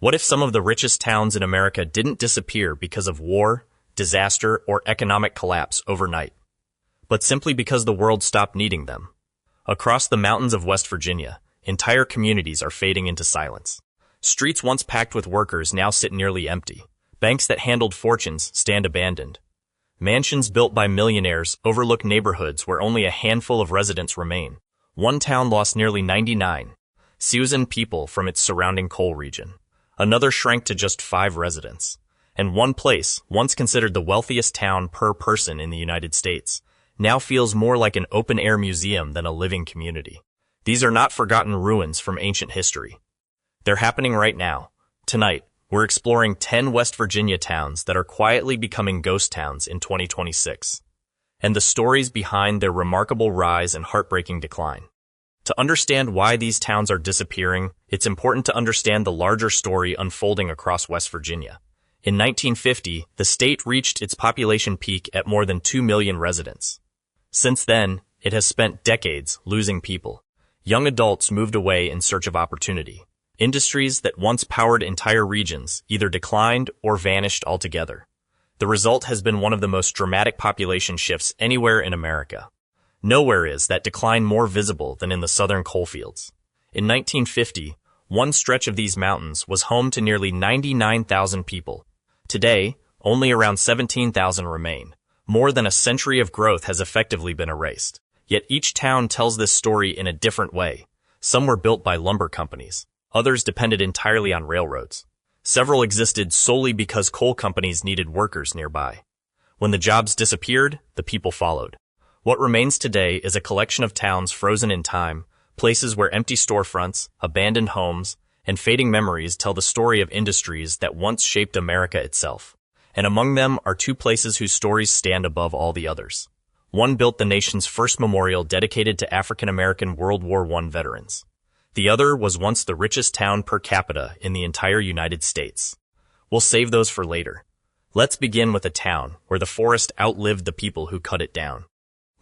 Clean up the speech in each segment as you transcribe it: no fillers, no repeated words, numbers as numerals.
What if some of the richest towns in America didn't disappear because of war, disaster, or economic collapse overnight, but simply because the world stopped needing them? Across the mountains of West Virginia, entire communities are fading into silence. Streets once packed with workers now sit nearly empty. Banks that handled fortunes stand abandoned. Mansions built by millionaires overlook neighborhoods where only a handful of residents remain. One town lost nearly 99,000 people from its surrounding coal region. Another shrank to just 5 residents. And one place, once considered the wealthiest town per person in the United States, now feels more like an open-air museum than a living community. These are not forgotten ruins from ancient history. They're happening right now. Tonight, we're exploring 10 West Virginia towns that are quietly becoming ghost towns in 2026, and the stories behind their remarkable rise and heartbreaking decline. To understand why these towns are disappearing, it's important to understand the larger story unfolding across West Virginia. In 1950, the state reached its population peak at more than 2 million residents. Since then, it has spent decades losing people. Young adults moved away in search of opportunity. Industries that once powered entire regions either declined or vanished altogether. The result has been one of the most dramatic population shifts anywhere in America. Nowhere is that decline more visible than in the southern coalfields. In 1950, one stretch of these mountains was home to nearly 99,000 people. Today, only around 17,000 remain. More than a century of growth has effectively been erased. Yet each town tells this story in a different way. Some were built by lumber companies. Others depended entirely on railroads. Several existed solely because coal companies needed workers nearby. When the jobs disappeared, the people followed. What remains today is a collection of towns frozen in time, places where empty storefronts, abandoned homes, and fading memories tell the story of industries that once shaped America itself. And among them are 2 places whose stories stand above all the others. One built the nation's first memorial dedicated to African-American World War I veterans. The other was once the richest town per capita in the entire United States. We'll save those for later. Let's begin with a town where the forest outlived the people who cut it down.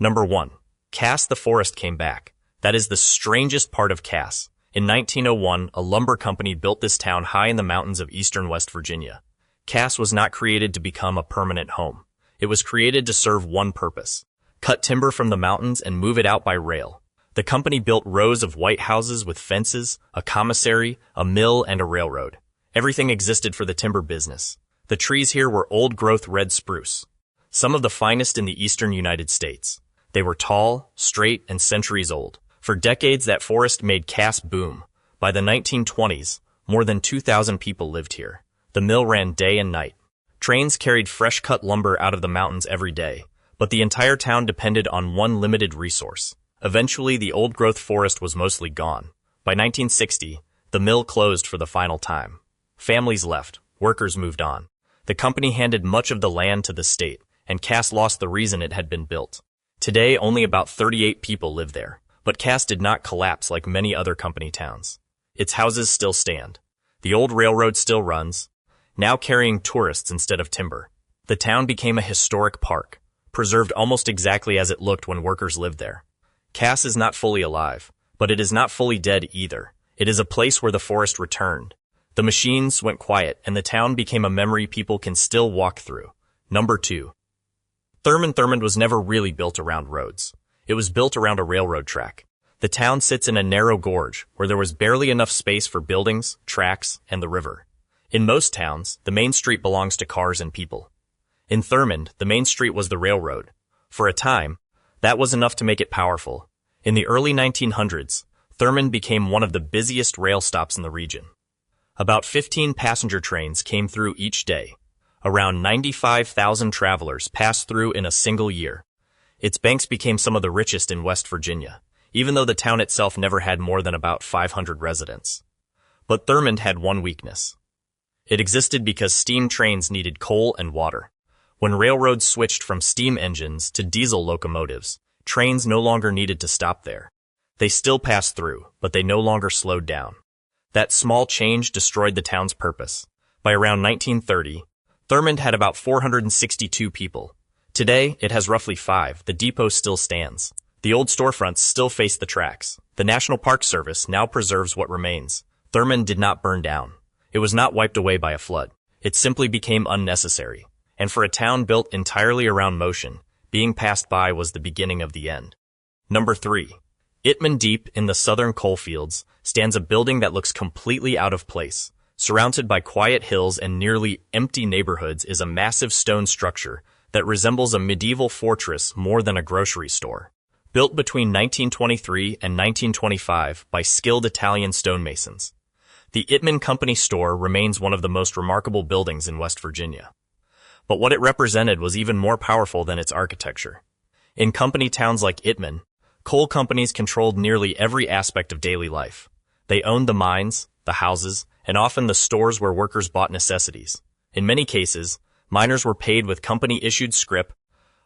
Number 1. Cass. The forest came back. That is the strangest part of Cass. In 1901, a lumber company built this town high in the mountains of eastern West Virginia. Cass was not created to become a permanent home. It was created to serve one purpose: cut timber from the mountains and move it out by rail. The company built rows of white houses with fences, a commissary, a mill, and a railroad. Everything existed for the timber business. The trees here were old-growth red spruce, some of the finest in the eastern United States. They were tall, straight, and centuries old. For decades, that forest made Cass boom. By the 1920s, more than 2,000 people lived here. The mill ran day and night. Trains carried fresh-cut lumber out of the mountains every day, but the entire town depended on one limited resource. Eventually, the old-growth forest was mostly gone. By 1960, the mill closed for the final time. Families left. Workers moved on. The company handed much of the land to the state, and Cass lost the reason it had been built. Today, only about 38 people live there, but Cass did not collapse like many other company towns. Its houses still stand. The old railroad still runs, now carrying tourists instead of timber. The town became a historic park, preserved almost exactly as it looked when workers lived there. Cass is not fully alive, but it is not fully dead either. It is a place where the forest returned. The machines went quiet, and the town became a memory people can still walk through. Number 2. Thurmond was never really built around roads. It was built around a railroad track. The town sits in a narrow gorge where there was barely enough space for buildings, tracks, and the river. In most towns, the main street belongs to cars and people. In Thurmond, the main street was the railroad. For a time, that was enough to make it powerful. In the early 1900s, Thurmond became one of the busiest rail stops in the region. About 15 passenger trains came through each day. Around 95,000 travelers passed through in a single year. Its banks became some of the richest in West Virginia, even though the town itself never had more than about 500 residents. But Thurmond had one weakness. It existed because steam trains needed coal and water. When railroads switched from steam engines to diesel locomotives, trains no longer needed to stop there. They still passed through, but they no longer slowed down. That small change destroyed the town's purpose. By around 1930, Thurmond had about 462 people. Today, it has roughly 5. The depot still stands. The old storefronts still face the tracks. The National Park Service now preserves what remains. Thurmond did not burn down. It was not wiped away by a flood. It simply became unnecessary. And for a town built entirely around motion, being passed by was the beginning of the end. Number 3. Itman, deep in the southern coalfields, stands a building that looks completely out of place. Surrounded by quiet hills and nearly empty neighborhoods is a massive stone structure that resembles a medieval fortress more than a grocery store. Built between 1923 and 1925 by skilled Italian stonemasons. The Itman Company store remains one of the most remarkable buildings in West Virginia. But what it represented was even more powerful than its architecture. In company towns like Itman, coal companies controlled nearly every aspect of daily life. They owned the mines, the houses, and often the stores where workers bought necessities. In many cases, miners were paid with company-issued scrip,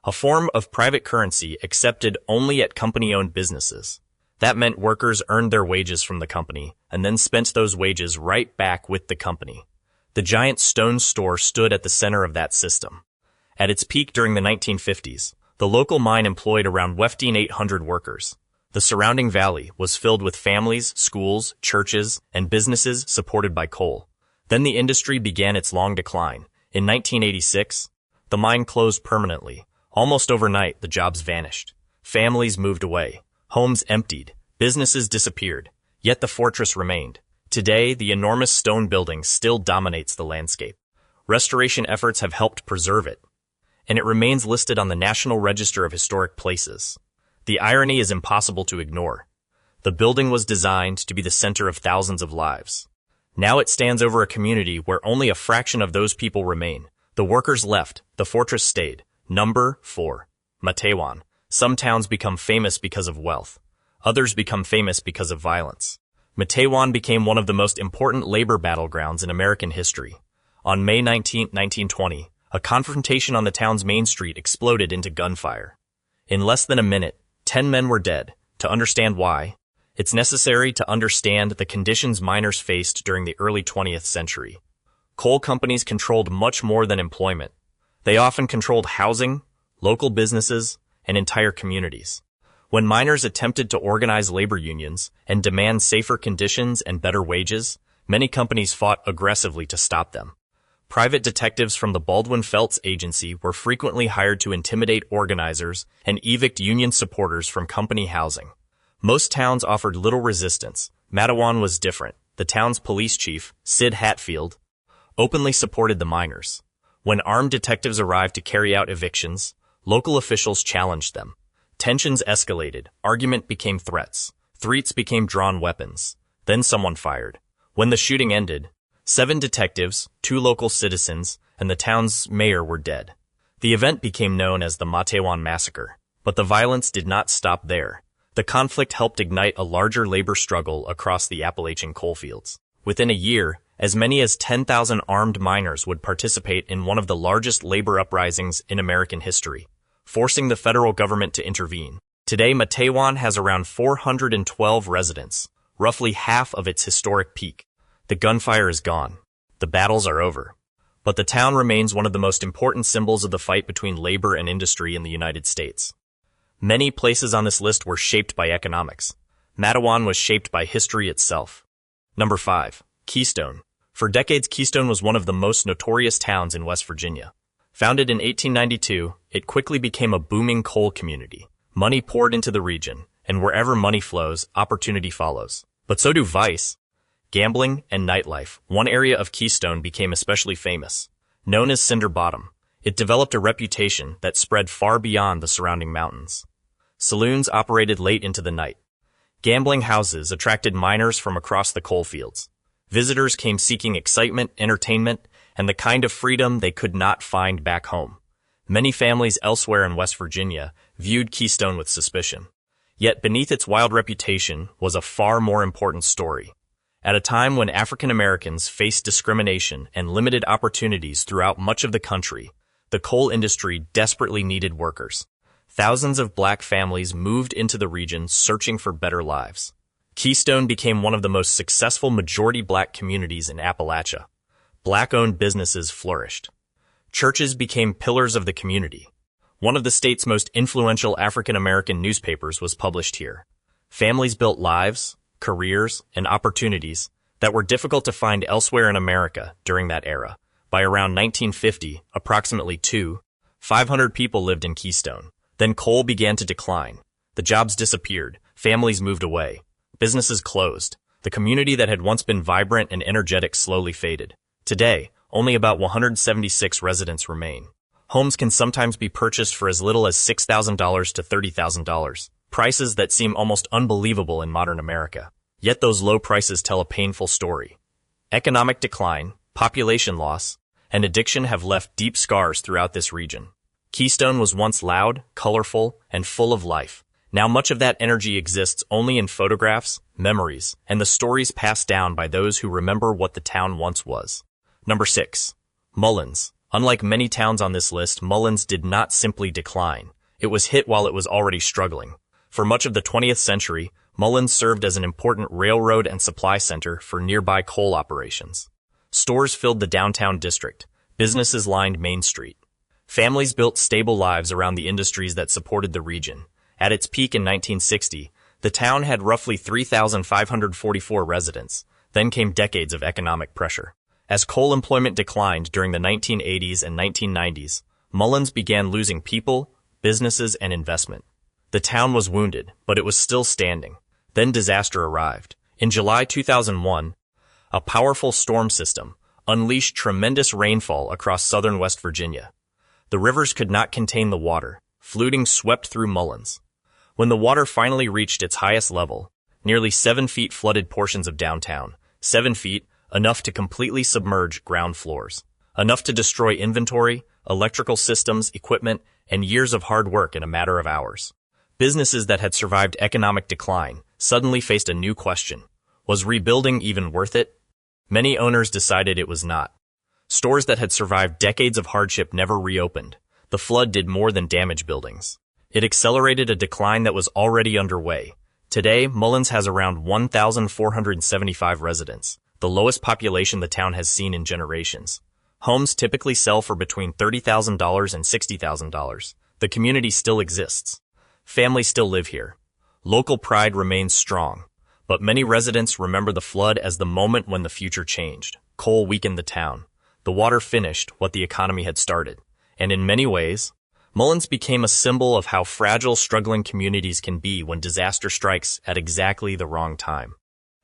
a form of private currency accepted only at company-owned businesses. That meant workers earned their wages from the company and then spent those wages right back with the company. The giant stone store stood at the center of that system. At its peak during the 1950s, the local mine employed around 800 workers. The surrounding valley was filled with families, schools, churches, and businesses supported by coal. Then the industry began its long decline. In 1986, the mine closed permanently. Almost overnight, the jobs vanished. Families moved away. Homes emptied. Businesses disappeared. Yet the fortress remained. Today, the enormous stone building still dominates the landscape. Restoration efforts have helped preserve it, and it remains listed on the National Register of Historic Places. The irony is impossible to ignore. The building was designed to be the center of thousands of lives. Now it stands over a community where only a fraction of those people remain. The workers left, the fortress stayed. Number 4. Matewan. Some towns become famous because of wealth. Others become famous because of violence. Matewan became one of the most important labor battlegrounds in American history. On May 19, 1920, a confrontation on the town's main street exploded into gunfire. In less than a minute, 10 men were dead. To understand why, it's necessary to understand the conditions miners faced during the early 20th century. Coal companies controlled much more than employment. They often controlled housing, local businesses, and entire communities. When miners attempted to organize labor unions and demand safer conditions and better wages, many companies fought aggressively to stop them. Private detectives from the Baldwin Felts Agency were frequently hired to intimidate organizers and evict union supporters from company housing. Most towns offered little resistance. Matewan was different. The town's police chief, Sid Hatfield, openly supported the miners. When armed detectives arrived to carry out evictions, local officials challenged them. Tensions escalated. Argument became threats. Threats became drawn weapons. Then someone fired. When the shooting ended, 7 detectives, 2 local citizens, and the town's mayor were dead. The event became known as the Matewan Massacre. But the violence did not stop there. The conflict helped ignite a larger labor struggle across the Appalachian coalfields. Within a year, as many as 10,000 armed miners would participate in one of the largest labor uprisings in American history, forcing the federal government to intervene. Today, Matewan has around 412 residents, roughly half of its historic peak. The gunfire is gone. The battles are over. But the town remains one of the most important symbols of the fight between labor and industry in the United States. Many places on this list were shaped by economics. Matewan was shaped by history itself. Number 5. Keystone. For decades, Keystone was one of the most notorious towns in West Virginia. Founded in 1892, it quickly became a booming coal community. Money poured into the region, and wherever money flows, opportunity follows. But so do vice, gambling, and nightlife. One area of Keystone became especially famous. Known as Cinder Bottom, it developed a reputation that spread far beyond the surrounding mountains. Saloons operated late into the night. Gambling houses attracted miners from across the coal fields. Visitors came seeking excitement, entertainment, and the kind of freedom they could not find back home. Many families elsewhere in West Virginia viewed Keystone with suspicion. Yet beneath its wild reputation was a far more important story. At a time when African Americans faced discrimination and limited opportunities throughout much of the country, the coal industry desperately needed workers. Thousands of black families moved into the region searching for better lives. Keystone became one of the most successful majority black communities in Appalachia. Black-owned businesses flourished. Churches became pillars of the community. One of the state's most influential African-American newspapers was published here. Families built lives, careers, and opportunities that were difficult to find elsewhere in America during that era. By around 1950, approximately 500 people lived in Keystone. Then coal began to decline. The jobs disappeared, families moved away, businesses closed. The community that had once been vibrant and energetic slowly faded. Today, only about 176 residents remain. Homes can sometimes be purchased for as little as $6,000 to $30,000, prices that seem almost unbelievable in modern America. Yet those low prices tell a painful story. Economic decline, population loss, and addiction have left deep scars throughout this region. Keystone was once loud, colorful, and full of life. Now much of that energy exists only in photographs, memories, and the stories passed down by those who remember what the town once was. Number 6. Mullens. Unlike many towns on this list, Mullens did not simply decline. It was hit while it was already struggling. For much of the 20th century, Mullens served as an important railroad and supply center for nearby coal operations. Stores filled the downtown district. Businesses lined Main Street. Families built stable lives around the industries that supported the region. At its peak in 1960, the town had roughly 3,544 residents. Then came decades of economic pressure. As coal employment declined during the 1980s and 1990s, Mullens began losing people, businesses, and investment. The town was wounded, but it was still standing. Then disaster arrived. In July 2001, a powerful storm system unleashed tremendous rainfall across southern West Virginia. The rivers could not contain the water. Flooding swept through Mullens. When the water finally reached its highest level, nearly 7 feet flooded portions of downtown. 7 feet, enough to completely submerge ground floors. Enough to destroy inventory, electrical systems, equipment, and years of hard work in a matter of hours. Businesses that had survived economic decline suddenly faced a new question. Was rebuilding even worth it? Many owners decided it was not. Stores that had survived decades of hardship never reopened. The flood did more than damage buildings. It accelerated a decline that was already underway. Today, Mullens has around 1,475 residents, the lowest population the town has seen in generations. Homes typically sell for between $30,000 and $60,000. The community still exists. Families still live here. Local pride remains strong, but many residents remember the flood as the moment when the future changed. Coal weakened the town. The water finished what the economy had started. And in many ways, Mullens became a symbol of how fragile struggling communities can be when disaster strikes at exactly the wrong time.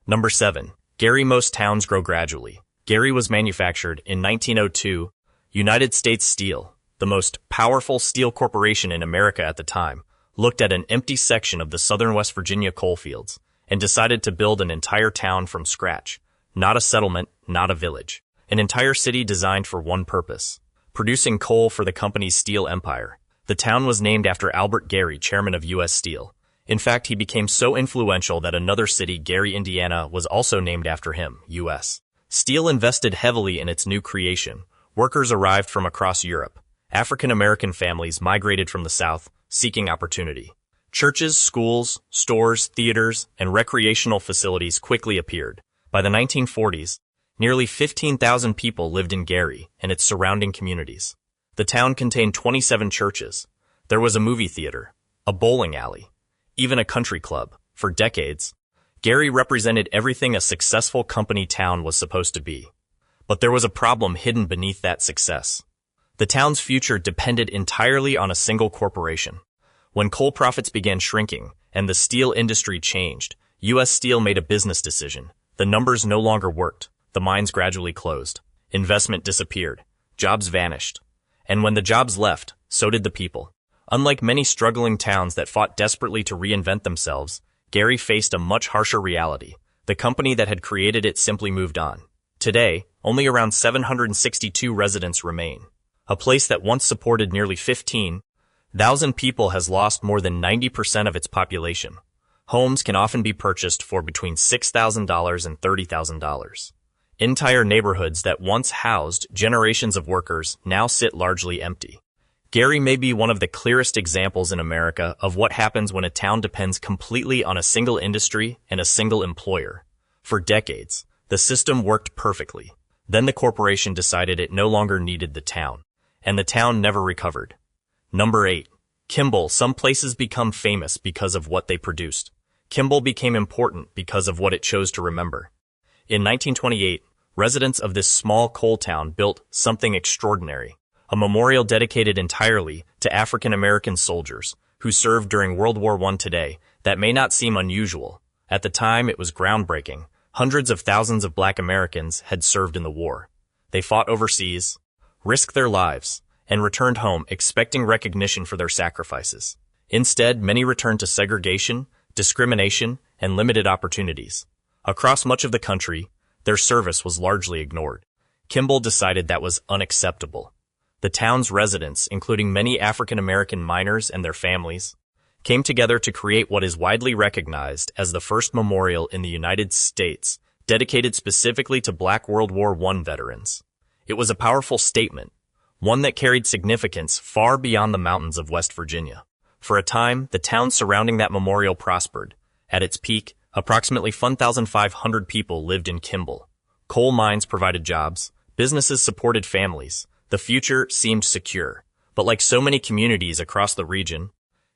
Number 7. Gary. Most towns grow gradually. Gary was manufactured in 1902. United States Steel, the most powerful steel corporation in America at the time, looked at an empty section of the southern West Virginia coalfields and decided to build an entire town from scratch. Not a settlement, not a village. An entire city designed for one purpose: producing coal for the company's steel empire. The town was named after Albert Gary, chairman of U.S. Steel. In fact, he became so influential that another city, Gary, Indiana, was also named after him, U.S. Steel invested heavily in its new creation. Workers arrived from across Europe. African-American families migrated from the South, seeking opportunity. Churches, schools, stores, theaters, and recreational facilities quickly appeared. By the 1940s, nearly 15,000 people lived in Gary and its surrounding communities. The town contained 27 churches. There was a movie theater, a bowling alley, even a country club. For decades, Gary represented everything a successful company town was supposed to be. But there was a problem hidden beneath that success. The town's future depended entirely on a single corporation. When coal profits began shrinking and the steel industry changed, U.S. Steel made a business decision. The numbers no longer worked. The mines gradually closed. Investment disappeared. Jobs vanished. And when the jobs left, so did the people. Unlike many struggling towns that fought desperately to reinvent themselves, Gary faced a much harsher reality. The company that had created it simply moved on. Today, only around 762 residents remain. A place that once supported nearly 15,000 people has lost more than 90% of its population. Homes can often be purchased for between $6,000 and $30,000. Entire neighborhoods that once housed generations of workers now sit largely empty. Gary may be one of the clearest examples in America of what happens when a town depends completely on a single industry and a single employer. For decades, the system worked perfectly. Then the corporation decided it no longer needed the town, and the town never recovered. Number 8. Kimball. Some places become famous because of what they produced. Kimball became important because of what it chose to remember. In 1928, residents of this small coal town built something extraordinary, a memorial dedicated entirely to African American soldiers who served during World War I. Today, that may not seem unusual. At the time, it was groundbreaking. Hundreds of thousands of Black Americans had served in the war. They fought overseas, risked their lives, and returned home expecting recognition for their sacrifices. Instead, many returned to segregation, discrimination, and limited opportunities. Across much of the country, their service was largely ignored. Kimball decided that was unacceptable. The town's residents, including many African American miners and their families, came together to create what is widely recognized as the first memorial in the United States dedicated specifically to Black World War I veterans. It was a powerful statement, one that carried significance far beyond the mountains of West Virginia. For a time, the town surrounding that memorial prospered. At its peak, approximately 1,500 people lived in Kimball. Coal mines provided jobs, businesses supported families, the future seemed secure. But like so many communities across the region,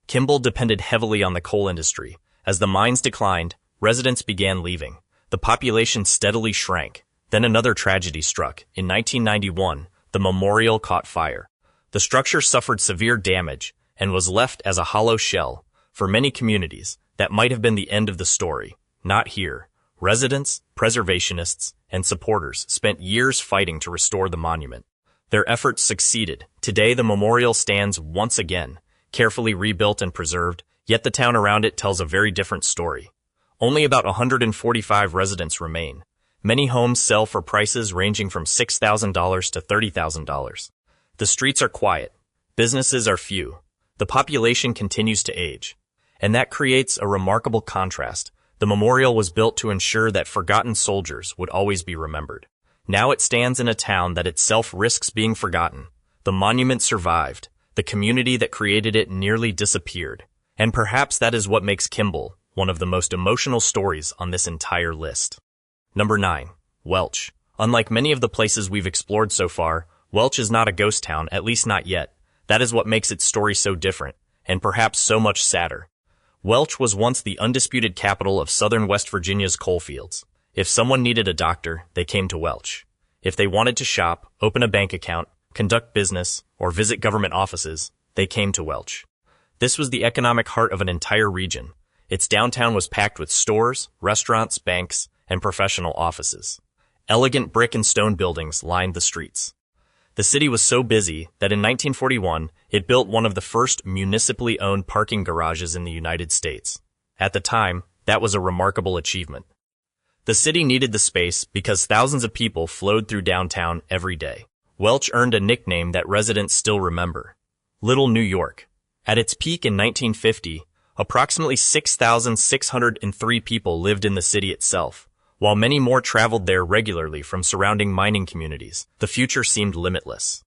Kimball depended heavily on the coal industry. As the mines declined, residents began leaving. The population steadily shrank. Then another tragedy struck. In 1991, the memorial caught fire. The structure suffered severe damage and was left as a hollow shell. For many communities, that might have been the end of the story. Not here. Residents, preservationists, and supporters spent years fighting to restore the monument. Their efforts succeeded. Today, the memorial stands once again, carefully rebuilt and preserved, yet the town around it tells a very different story. Only about 145 residents remain. Many homes sell for prices ranging from $6,000 to $30,000. The streets are quiet. Businesses are few. The population continues to age. And that creates a remarkable contrast. The memorial was built to ensure that forgotten soldiers would always be remembered. Now it stands in a town that itself risks being forgotten. The monument survived. The community that created it nearly disappeared. And perhaps that is what makes Kimball one of the most emotional stories on this entire list. Number 9. Welch. Unlike many of the places we've explored so far, Welch is not a ghost town, at least not yet. That is what makes its story so different, and perhaps so much sadder. Welch was once the undisputed capital of southern West Virginia's coalfields. If someone needed a doctor, they came to Welch. If they wanted to shop, open a bank account, conduct business, or visit government offices, they came to Welch. This was the economic heart of an entire region. Its downtown was packed with stores, restaurants, banks, and professional offices. Elegant brick and stone buildings lined the streets. The city was so busy that in 1941, it built one of the first municipally owned parking garages in the United States. At the time, that was a remarkable achievement. The city needed the space because thousands of people flowed through downtown every day. Welch earned a nickname that residents still remember: Little New York. At its peak in 1950, approximately 6,603 people lived in the city itself. While many more traveled there regularly from surrounding mining communities, the future seemed limitless.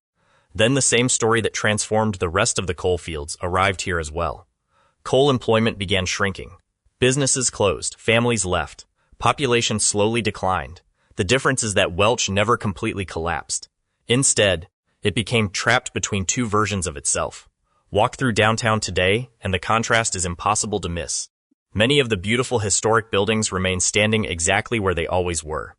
Then the same story that transformed the rest of the coal fields arrived here as well. Coal employment began shrinking. Businesses closed, families left, population slowly declined. The difference is that Welch never completely collapsed. Instead, it became trapped between two versions of itself. Walk through downtown today, and the contrast is impossible to miss. Many of the beautiful historic buildings remain standing exactly where they always were.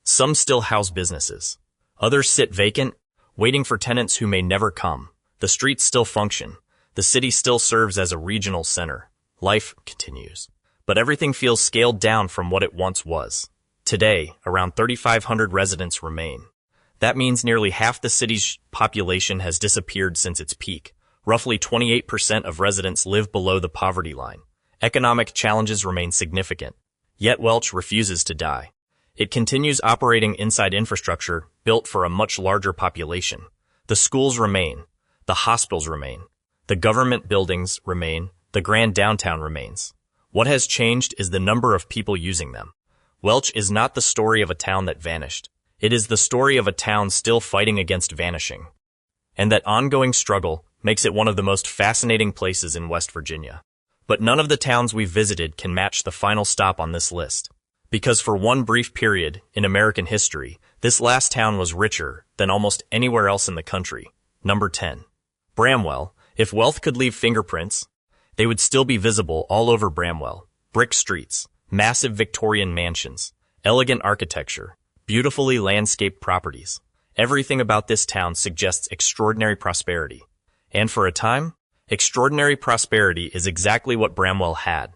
Some still house businesses. Others sit vacant, waiting for tenants who may never come. The streets still function. The city still serves as a regional center. Life continues. But everything feels scaled down from what it once was. Today, around 3,500 residents remain. That means nearly half the city's population has disappeared since its peak. Roughly 28% of residents live below the poverty line. Economic challenges remain significant. Yet Welch refuses to die. It continues operating inside infrastructure built for a much larger population. The schools remain. The hospitals remain. The government buildings remain. The grand downtown remains. What has changed is the number of people using them. Welch is not the story of a town that vanished. It is the story of a town still fighting against vanishing. And that ongoing struggle makes it one of the most fascinating places in West Virginia. But none of the towns we've visited can match the final stop on this list. Because for one brief period in American history, this last town was richer than almost anywhere else in the country. Number 10. Bramwell. If wealth could leave fingerprints, they would still be visible all over Bramwell. Brick streets, massive Victorian mansions, elegant architecture, beautifully landscaped properties. Everything about this town suggests extraordinary prosperity. And for a time, extraordinary prosperity is exactly what Bramwell had.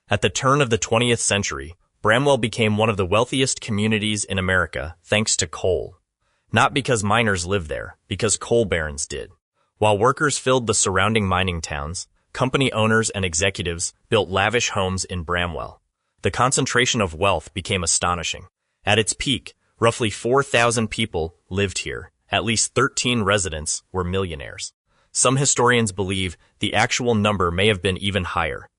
At the turn of the 20th century, Bramwell became one of the wealthiest communities in America thanks to coal. Not because miners lived there, because coal barons did. While workers filled the surrounding mining towns, company owners and executives built lavish homes in Bramwell. The concentration of wealth became astonishing. At its peak, roughly 4,000 people lived here. At least 13 residents were millionaires. Some historians believe the actual number may have been even higher.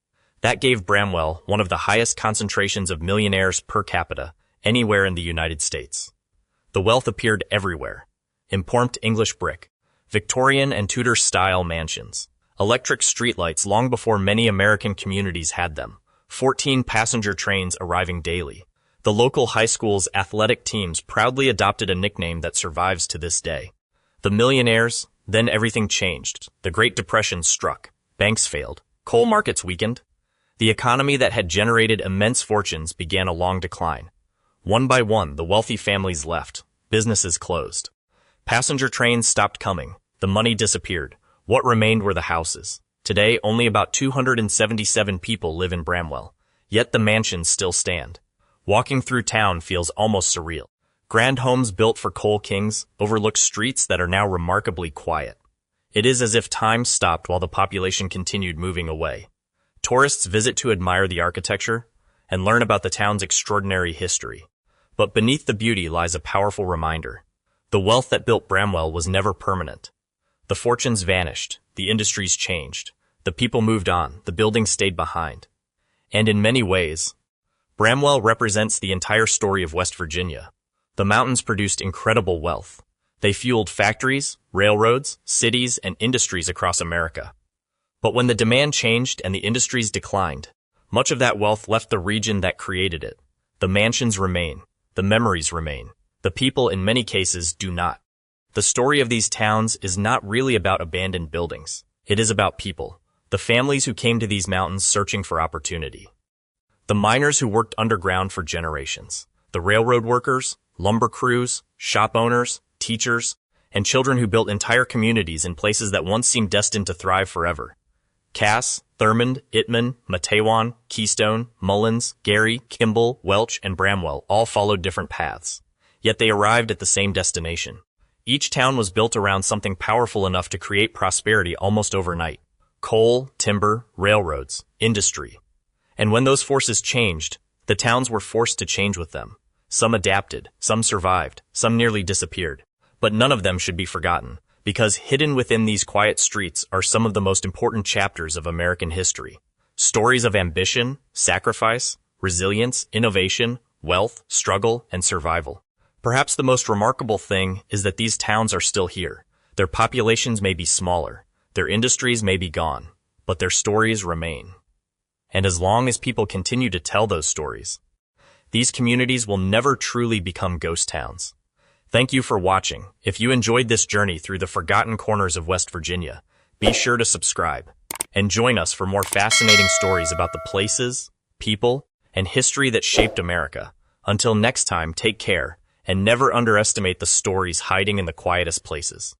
That gave Bramwell one of the highest concentrations of millionaires per capita anywhere in the United States. The wealth appeared everywhere. Important English brick, Victorian and Tudor-style mansions, electric streetlights long before many American communities had them, 14 passenger trains arriving daily. The local high school's athletic teams proudly adopted a nickname that survives to this day. The millionaires, then everything changed. The Great Depression struck. Banks failed. Coal markets weakened. The economy that had generated immense fortunes began a long decline. One by one, the wealthy families left. Businesses closed. Passenger trains stopped coming. The money disappeared. What remained were the houses. Today, only about 277 people live in Bramwell. Yet the mansions still stand. Walking through town feels almost surreal. Grand homes built for coal kings overlook streets that are now remarkably quiet. It is as if time stopped while the population continued moving away. Tourists visit to admire the architecture and learn about the town's extraordinary history. But beneath the beauty lies a powerful reminder. The wealth that built Bramwell was never permanent. The fortunes vanished, the industries changed, the people moved on, the buildings stayed behind. And in many ways, Bramwell represents the entire story of West Virginia. The mountains produced incredible wealth. They fueled factories, railroads, cities, and industries across America. But when the demand changed and the industries declined, much of that wealth left the region that created it. The mansions remain. The memories remain. The people, in many cases, do not. The story of these towns is not really about abandoned buildings. It is about people, the families who came to these mountains searching for opportunity. The miners who worked underground for generations. The railroad workers, lumber crews, shop owners, teachers, and children who built entire communities in places that once seemed destined to thrive forever. Cass, Thurmond, Itman, Matewan, Keystone, Mullens, Gary, Kimball, Welch, and Bramwell all followed different paths. Yet they arrived at the same destination. Each town was built around something powerful enough to create prosperity almost overnight. Coal, timber, railroads, industry. And when those forces changed, the towns were forced to change with them. Some adapted, some survived, some nearly disappeared. But none of them should be forgotten, because hidden within these quiet streets are some of the most important chapters of American history. Stories of ambition, sacrifice, resilience, innovation, wealth, struggle, and survival. Perhaps the most remarkable thing is that these towns are still here. Their populations may be smaller, their industries may be gone, but their stories remain. And as long as people continue to tell those stories, these communities will never truly become ghost towns. Thank you for watching. If you enjoyed this journey through the forgotten corners of West Virginia, be sure to subscribe and join us for more fascinating stories about the places, people, and history that shaped America. Until next time, take care and never underestimate the stories hiding in the quietest places.